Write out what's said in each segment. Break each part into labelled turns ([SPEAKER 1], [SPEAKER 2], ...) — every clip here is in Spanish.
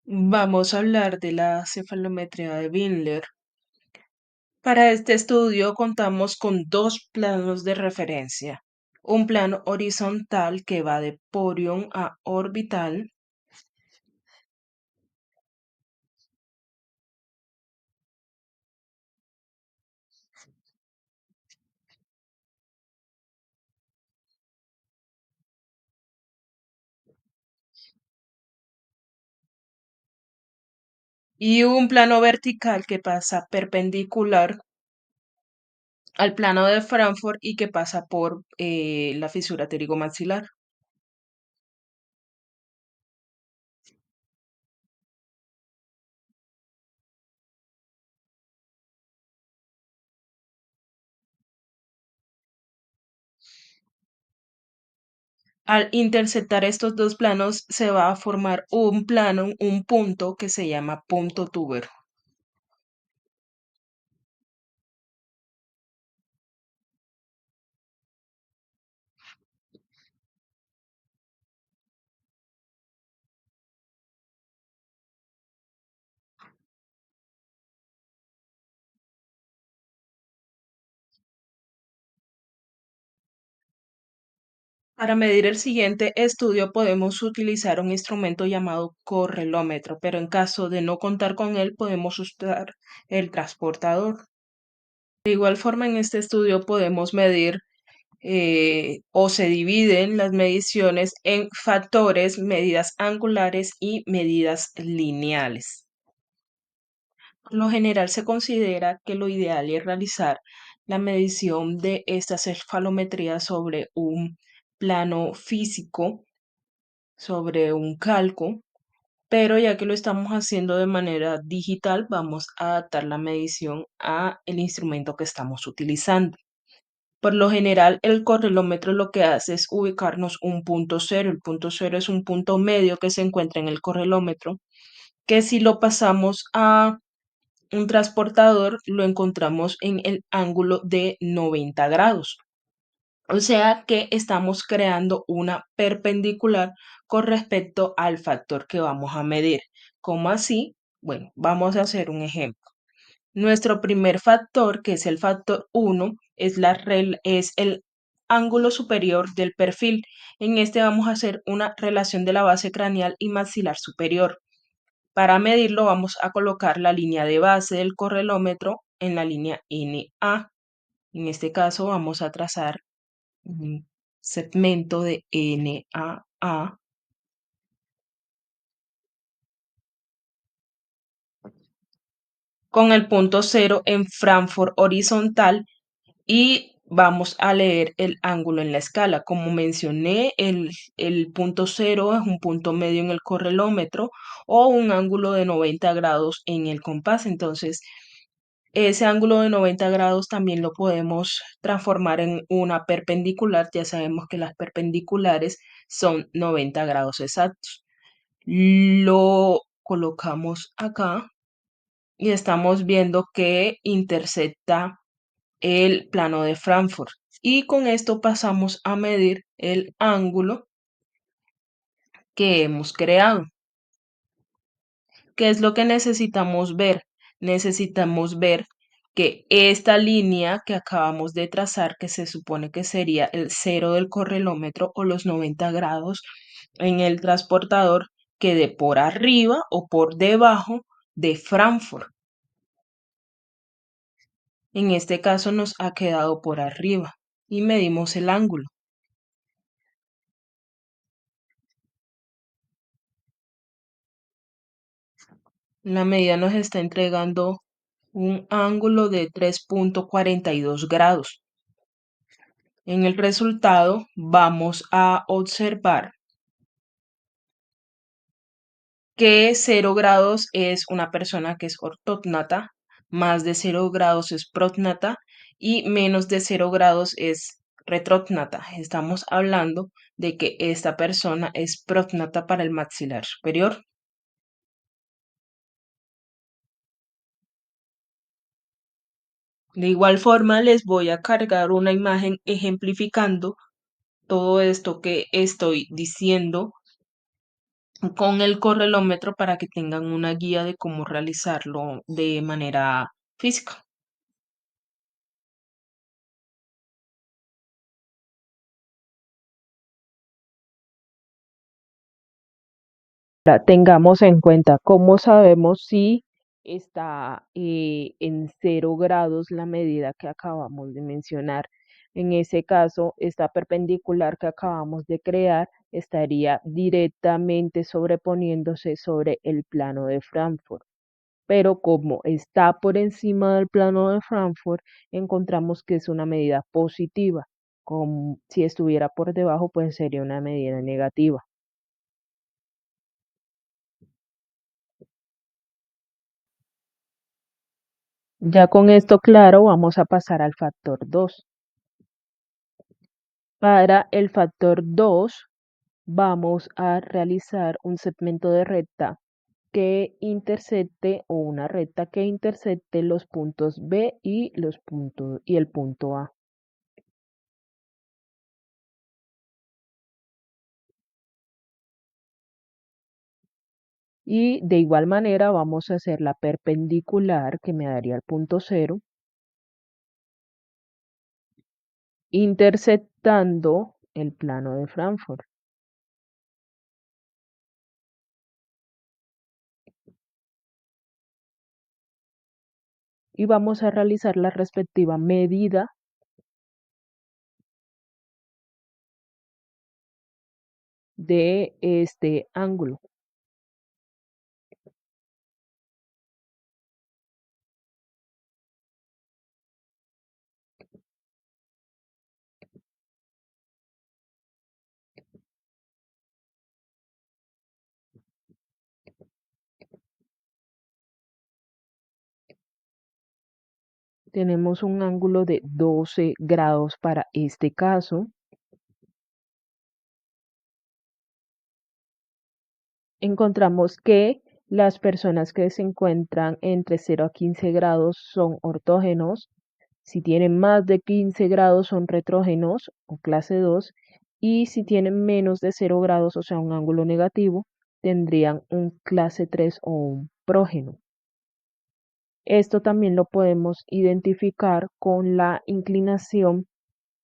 [SPEAKER 1] Vamos a hablar de la cefalometría de Windler. Para este estudio contamos con dos planos de referencia. Un plano horizontal que va de porión a orbital y un plano vertical que pasa perpendicular al plano de Frankfurt y que pasa por la fisura pterigomaxilar. Al interceptar estos dos planos se va a formar un plano, un punto que se llama punto túbero. Para medir el siguiente estudio podemos utilizar un instrumento llamado correlómetro, pero en caso de no contar con él podemos usar el transportador. De igual forma en este estudio podemos medir o se dividen las mediciones en factores, medidas angulares y medidas lineales. Por lo general se considera que lo ideal es realizar la medición de esta cefalometría sobre un plano físico, sobre un calco, pero ya que lo estamos haciendo de manera digital, vamos a adaptar la medición a el instrumento que estamos utilizando. Por lo general, el correlómetro lo que hace es ubicarnos un punto cero. El punto cero es un punto medio que se encuentra en el correlómetro, que si lo pasamos a un transportador, lo encontramos en el ángulo de 90 grados. O sea que estamos creando una perpendicular con respecto al factor que vamos a medir. ¿Cómo así? Bueno, vamos a hacer un ejemplo. Nuestro primer factor, que es el factor 1, es el ángulo superior del perfil. En este vamos a hacer una relación de la base craneal y maxilar superior. Para medirlo vamos a colocar la línea de base del correlómetro en la línea NA. En este caso vamos a trazar un segmento de NAA con el punto cero en Frankfurt horizontal y vamos a leer el ángulo en la escala. Como mencioné, el punto cero es un punto medio en el correlómetro o un ángulo de 90 grados en el compás. Entonces, ese ángulo de 90 grados también lo podemos transformar en una perpendicular. Ya sabemos que las perpendiculares son 90 grados exactos. Lo colocamos acá y estamos viendo que intersecta el plano de Frankfurt. Y con esto pasamos a medir el ángulo que hemos creado. ¿Qué es lo que necesitamos ver? Necesitamos ver que esta línea que acabamos de trazar, que se supone que sería el cero del correlómetro o los 90 grados en el transportador, quede por arriba o por debajo de Frankfurt. En este caso nos ha quedado por arriba y medimos el ángulo. La medida nos está entregando un ángulo de 3,42 grados. En el resultado vamos a observar que 0 grados es una persona que es ortógnata, más de 0 grados es prógnata y menos de 0 grados es retrógnata. Estamos hablando de que esta persona es prógnata para el maxilar superior. De igual forma, les voy a cargar una imagen ejemplificando todo esto que estoy diciendo con el correlómetro para que tengan una guía de cómo realizarlo de manera física. Tengamos en cuenta cómo sabemos si está en 0 grados la medida que acabamos de mencionar. En ese caso, esta perpendicular que acabamos de crear estaría directamente sobreponiéndose sobre el plano de Frankfurt. Pero como está por encima del plano de Frankfurt, encontramos que es una medida positiva. Como si estuviera por debajo, pues sería una medida negativa. Ya con esto claro, vamos a pasar al factor 2. Para el factor 2, vamos a realizar un segmento de recta que intersecte o una recta que intersecte los puntos B y el punto A. Y de igual manera vamos a hacer la perpendicular que me daría el punto cero, intersectando el plano de Frankfurt. Y vamos a realizar la respectiva medida de este ángulo. Tenemos un ángulo de 12 grados para este caso. Encontramos que las personas que se encuentran entre 0 a 15 grados son ortógenos. Si tienen más de 15 grados son retrógenos o clase 2. Y si tienen menos de 0 grados, o sea, un ángulo negativo, tendrían un clase 3 o un prógeno. Esto también lo podemos identificar con la inclinación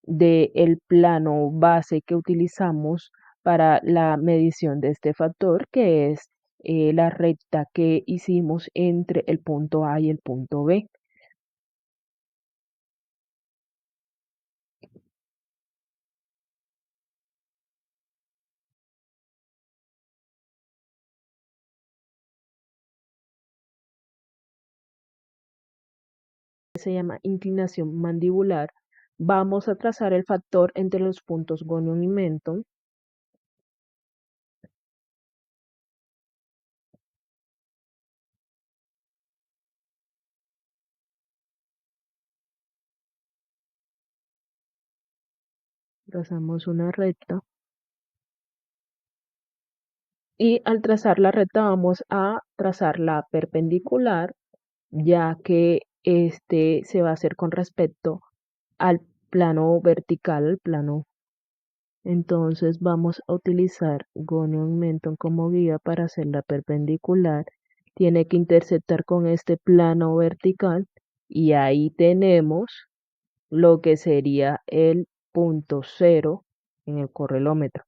[SPEAKER 1] del plano base que utilizamos para la medición de este factor, que es la recta que hicimos entre el punto A y el punto B. Se llama inclinación mandibular. Vamos a trazar el factor entre los puntos gonium y menton. Trazamos una recta y al trazar la recta vamos a trazar la perpendicular, ya que este se va a hacer con respecto al plano vertical, al plano. Entonces vamos a utilizar Gonion Menton como guía para hacer la perpendicular. Tiene que interceptar con este plano vertical y ahí tenemos lo que sería el punto cero en el correlómetro.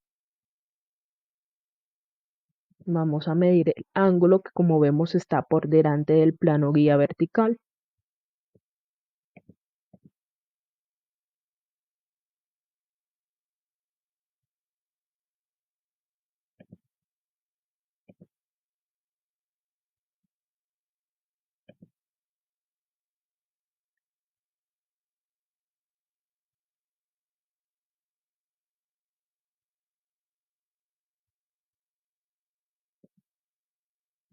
[SPEAKER 1] Vamos a medir el ángulo que como vemos está por delante del plano guía vertical.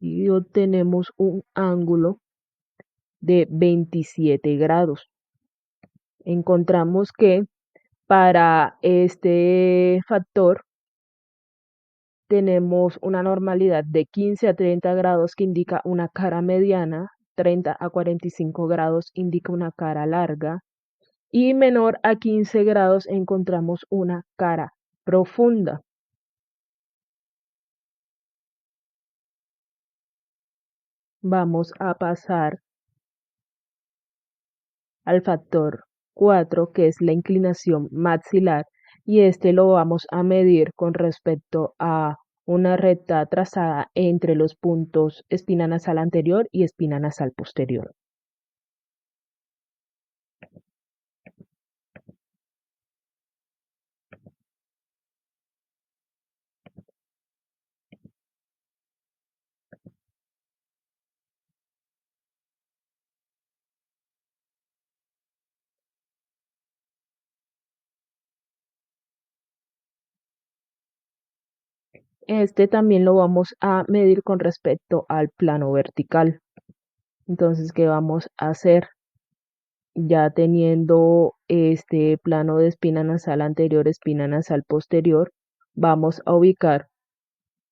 [SPEAKER 1] Y obtenemos un ángulo de 27 grados. Encontramos que para este factor tenemos una normalidad de 15 a 30 grados que indica una cara mediana, 30 a 45 grados indica una cara larga y menor a 15 grados encontramos una cara profunda. Vamos a pasar al factor 4, que es la inclinación maxilar, y este lo vamos a medir con respecto a una recta trazada entre los puntos espina nasal anterior y espina nasal posterior. Este también lo vamos a medir con respecto al plano vertical. Entonces, ¿qué vamos a hacer? Ya teniendo este plano de espina nasal anterior, espina nasal posterior, vamos a ubicar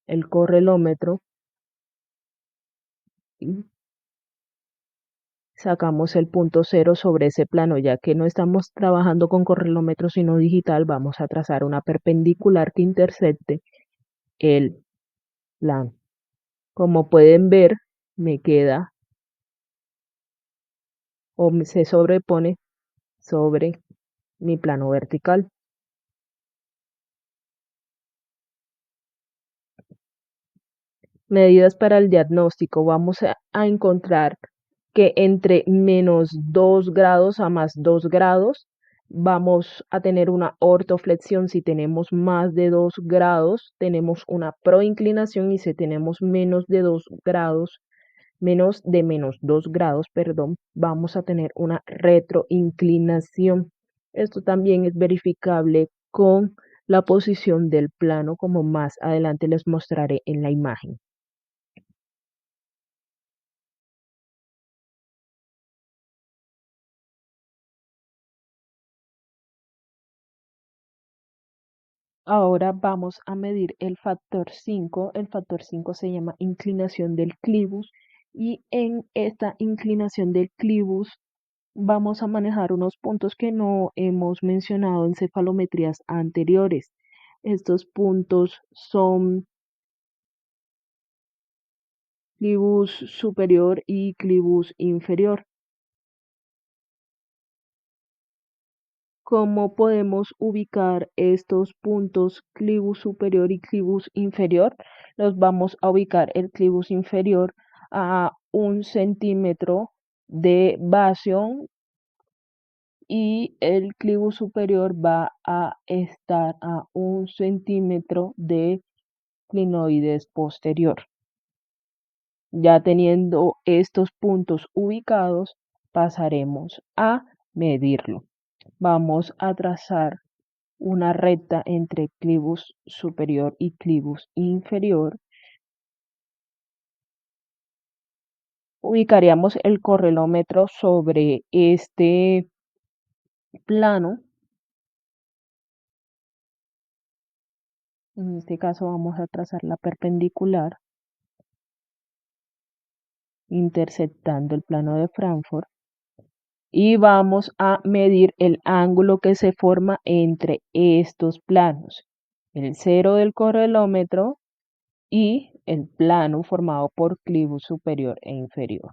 [SPEAKER 1] el correlómetro y sacamos el punto cero sobre ese plano. Ya que no estamos trabajando con correlómetro sino digital, vamos a trazar una perpendicular que intersecte el plano. Como pueden ver, me queda se sobrepone sobre mi plano vertical. Medidas para el diagnóstico. Vamos a encontrar que entre menos 2 grados a más 2 grados vamos a tener una ortoflexión. Si tenemos más de 2 grados, tenemos una proinclinación, y si tenemos menos de 2 grados, menos 2 grados, perdón, vamos a tener una retroinclinación. Esto también es verificable con la posición del plano, como más adelante les mostraré en la imagen. Ahora vamos a medir el factor 5. El factor 5 se llama inclinación del clivus, y en esta inclinación del clivus vamos a manejar unos puntos que no hemos mencionado en cefalometrías anteriores. Estos puntos son clivus superior y clivus inferior. ¿Cómo podemos ubicar estos puntos clivus superior y clivus inferior? Los vamos a ubicar el clivus inferior a 1 centímetro de basión, y el clivus superior va a estar a 1 centímetro de clinoides posterior. Ya teniendo estos puntos ubicados, pasaremos a medirlo. Vamos a trazar una recta entre clivus superior y clivus inferior. Ubicaríamos el correlómetro sobre este plano. En este caso vamos a trazar la perpendicular intersectando el plano de Frankfurt, y vamos a medir el ángulo que se forma entre estos planos, el cero del correlómetro y el plano formado por clivus superior e inferior.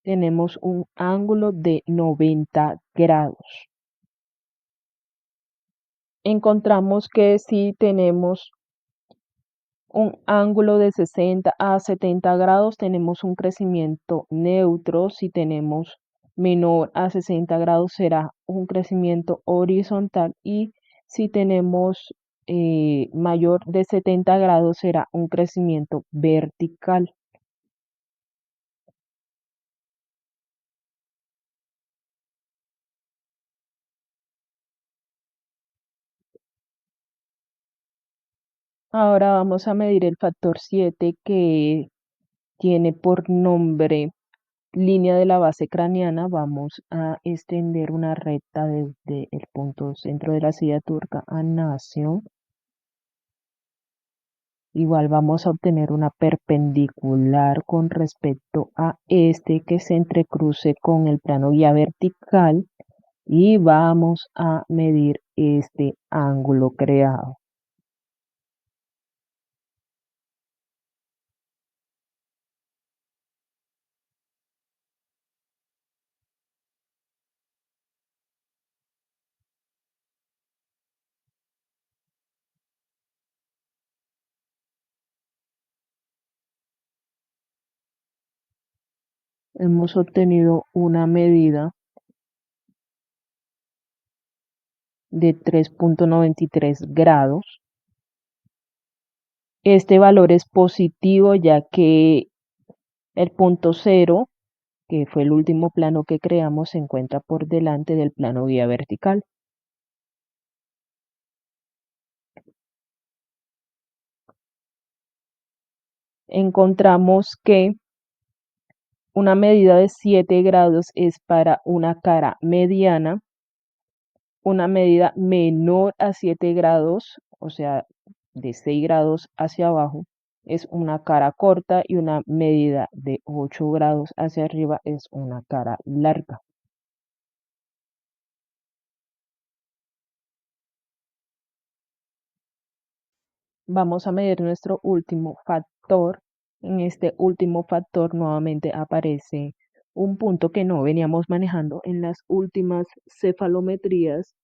[SPEAKER 1] Tenemos un ángulo de 90 grados. Encontramos que si tenemos un ángulo de 60 a 70 grados, tenemos un crecimiento neutro. Si tenemos menor a 60 grados, será un crecimiento horizontal, y si tenemos mayor de 70 grados, será un crecimiento vertical. Ahora vamos a medir el factor 7, que tiene por nombre línea de la base craneana. Vamos a extender una recta desde el punto centro de la silla turca a nación. Igual vamos a obtener una perpendicular con respecto a este que se entrecruce con el plano guía vertical y vamos a medir este ángulo creado. Hemos obtenido una medida de 3,93 grados. Este valor es positivo ya que el punto cero, que fue el último plano que creamos, se encuentra por delante del plano guía vertical. Encontramos que una medida de 7 grados es para una cara mediana, una medida menor a 7 grados, o sea, de 6 grados hacia abajo, es una cara corta y una medida de 8 grados hacia arriba es una cara larga. Vamos a medir nuestro último factor. En este último factor nuevamente aparece un punto que no veníamos manejando en las últimas cefalometrías,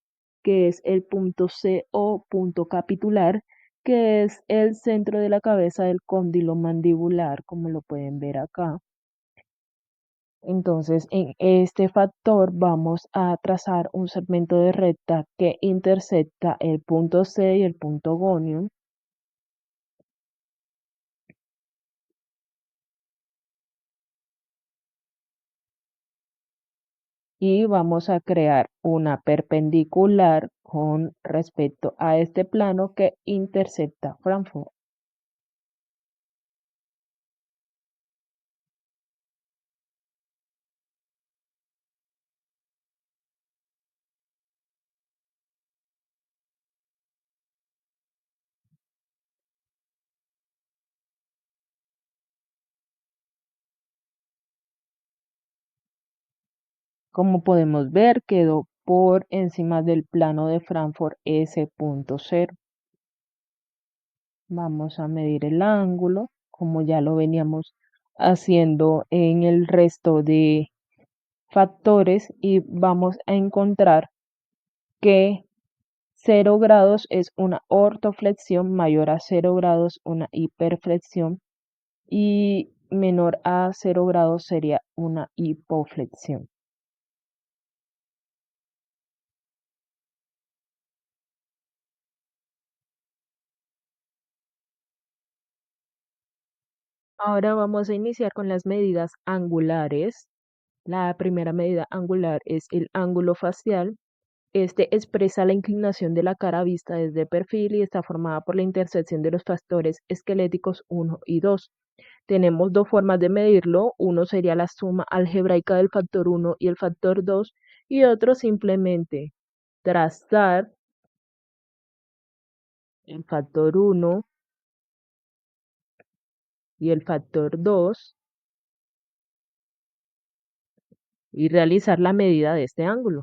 [SPEAKER 1] que es el punto C o punto capitular, que es el centro de la cabeza del cóndilo mandibular, como lo pueden ver acá. Entonces, en este factor vamos a trazar un segmento de recta que intersecta el punto C y el punto gonium. Y vamos a crear una perpendicular con respecto a este plano que intersecta Frankfurt. Como podemos ver, quedó por encima del plano de Frankfurt ese punto cero. Vamos a medir el ángulo, como ya lo veníamos haciendo en el resto de factores, y vamos a encontrar que 0 grados es una ortoflexión, mayor a 0 grados una hiperflexión y menor a 0 grados sería una hipoflexión. Ahora vamos a iniciar con las medidas angulares. La primera medida angular es el ángulo facial. Este expresa la inclinación de la cara vista desde perfil y está formada por la intersección de los factores esqueléticos 1 y 2. Tenemos dos formas de medirlo. Uno sería la suma algebraica del factor 1 y el factor 2 y otro simplemente trazar el factor 1 y el factor 2 y realizar la medida de este ángulo.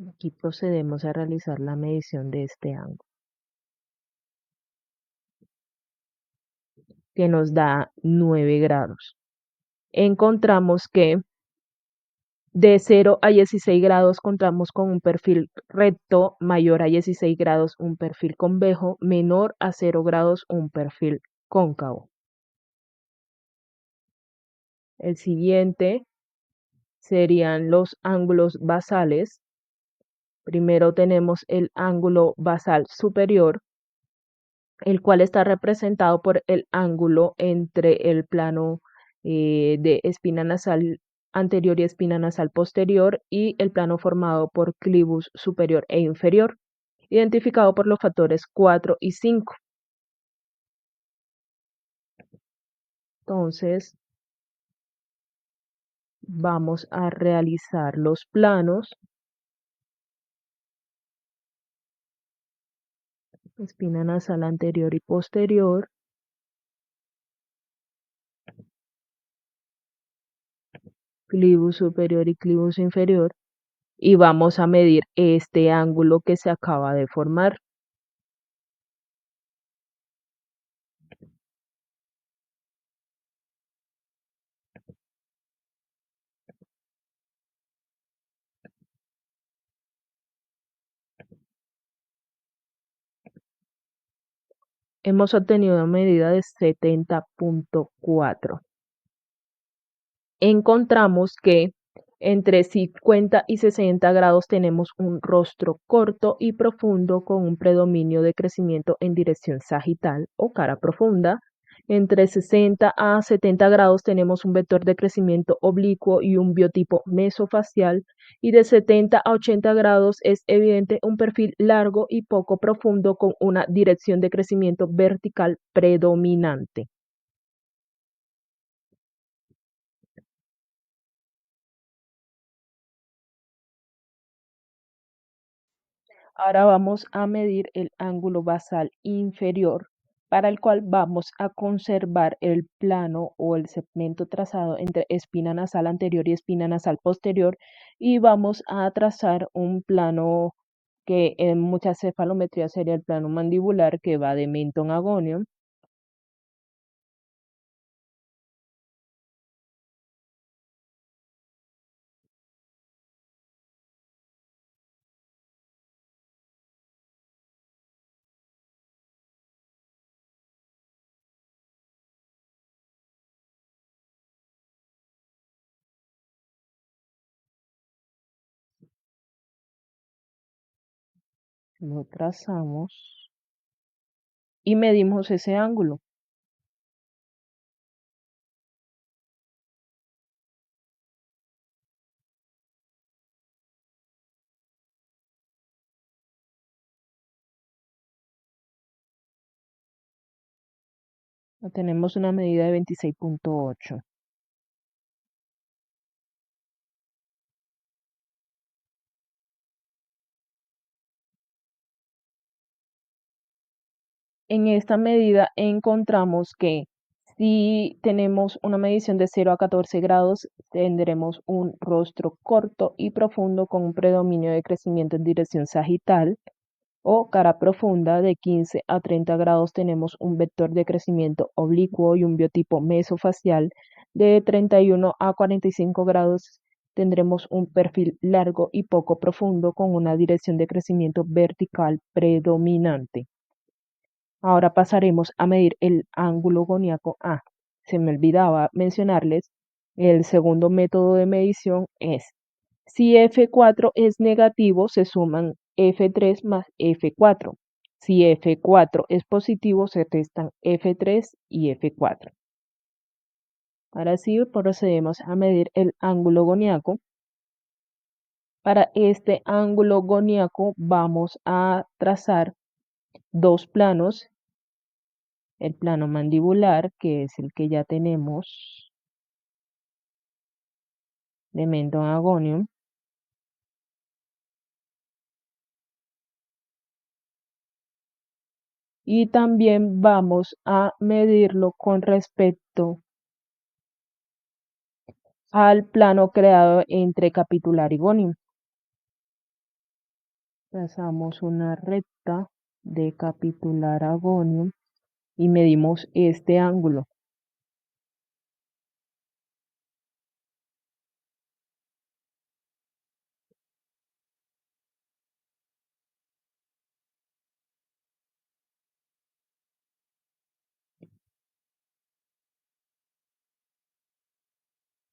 [SPEAKER 1] Aquí procedemos a realizar la medición de este ángulo, que nos da 9 grados. Encontramos que de 0 a 16 grados contamos con un perfil recto, mayor a 16 grados un perfil convejo, menor a 0 grados un perfil cóncavo. El siguiente serían los ángulos basales. Primero tenemos el ángulo basal superior, el cual está representado por el ángulo entre el plano de espina nasal anterior y espina nasal posterior y el plano formado por clivus superior e inferior, identificado por los factores 4 y 5. Entonces, vamos a realizar los planos. espina nasal anterior y posterior, clivus superior y clivus inferior, y vamos a medir este ángulo que se acaba de formar. Hemos obtenido una medida de 70.4. Encontramos que entre 50 y 60 grados tenemos un rostro corto y profundo con un predominio de crecimiento en dirección sagital o cara profunda. Entre 60 a 70 grados tenemos un vector de crecimiento oblicuo y un biotipo mesofacial. Y de 70 a 80 grados es evidente un perfil largo y poco profundo con una dirección de crecimiento vertical predominante. Ahora vamos a medir el ángulo basal inferior, para el cual vamos a conservar el plano o el segmento trazado entre espina nasal anterior y espina nasal posterior, y vamos a trazar un plano que en muchas cefalometrías sería el plano mandibular, que va de mentón a gonium. Lo trazamos y medimos ese ángulo. Tenemos una medida de 26.8. En esta medida encontramos que si tenemos una medición de 0 a 14 grados, tendremos un rostro corto y profundo con un predominio de crecimiento en dirección sagital, o cara profunda. De 15 a 30 grados tenemos un vector de crecimiento oblicuo y un biotipo mesofacial. De 31 a 45 grados tendremos un perfil largo y poco profundo con una dirección de crecimiento vertical predominante. Ahora pasaremos a medir el ángulo goniaco. Se me olvidaba mencionarles, el segundo método de medición es: si F4 es negativo, se suman F3 más F4. Si F4 es positivo, se restan F3 y F4. Ahora sí, procedemos a medir el ángulo goniaco. Para este ángulo goniaco vamos a trazar dos planos: el plano mandibular, que es el que ya tenemos de mentón a gonium, y también vamos a medirlo con respecto al plano creado entre capitular y gonium. Trazamos una recta de capitular a gonium y medimos este ángulo.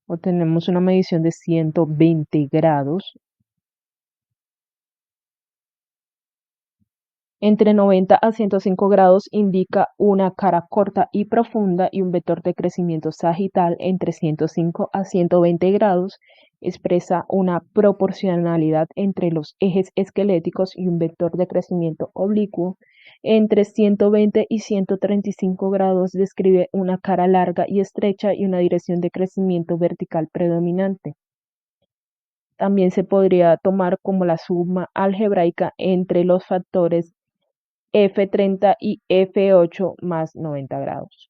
[SPEAKER 1] Obtenemos una medición de 120 grados. Entre 90 a 105 grados indica una cara corta y profunda, y un vector de crecimiento sagital. Entre 105 a 120 grados expresa una proporcionalidad entre los ejes esqueléticos y un vector de crecimiento oblicuo. Entre 120 y 135 grados describe una cara larga y estrecha y una dirección de crecimiento vertical predominante. También se podría tomar como la suma algebraica entre los factores
[SPEAKER 2] F30 y F8 más 90 grados.